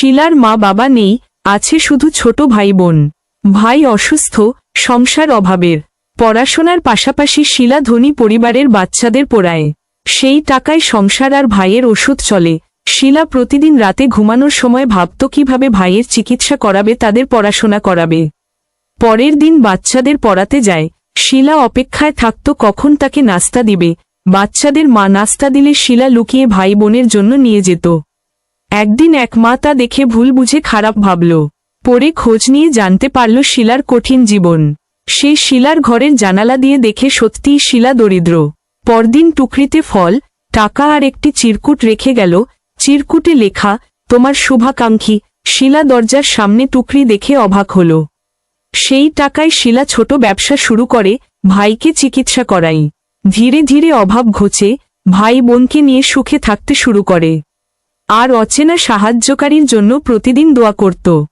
শিলার মা বাবা নেই, আছে শুধু ছোট ভাই বোন। ভাই অসুস্থ, সংসার অভাবের। পড়াশোনার পাশাপাশি শিলা ধনী পরিবারের বাচ্চাদের পড়ায়। সেই টাকায় সংসার আর ভাইয়ের ওষুধ চলে। শিলা প্রতিদিন রাতে ঘুমানোর সময় ভাবত কিভাবে ভাইয়ের চিকিৎসা করাবে, তাদের পড়াশোনা করাবে। পরের দিন বাচ্চাদের পড়াতে যায়। শিলা অপেক্ষায় থাকত কখন তাকে নাস্তা দিবে। বাচ্চাদের মা নাস্তা দিলে শিলা লুকিয়ে ভাই বোনের জন্য নিয়ে যেত। একদিন এক মা তা দেখে ভুল বুঝে খারাপ ভাবল। পরে খোঁজ নিয়ে জানতে পারল শিলার কঠিন জীবন। সে শিলার ঘরের জানালা দিয়ে দেখে সত্যিই শিলা দরিদ্র। পরদিন টুকরিতে ফল, টাকা আর একটি চিরকুট রেখে গেল। চিরকুটে লেখা, তোমার শুভাকাঙ্ক্ষী। শিলা দরজার সামনে টুকরি দেখে অবাক হল। সেই টাকায় শিলা ছোট ব্যবসা শুরু করে, ভাইকে চিকিৎসা করাই। ধীরে ধীরে অভাব ঘোচে, ভাই বোনকে নিয়ে সুখে থাকতে শুরু করে। আর অচেনা সাহায্যকারীর জন্য প্রতিদিন দোয়া করত।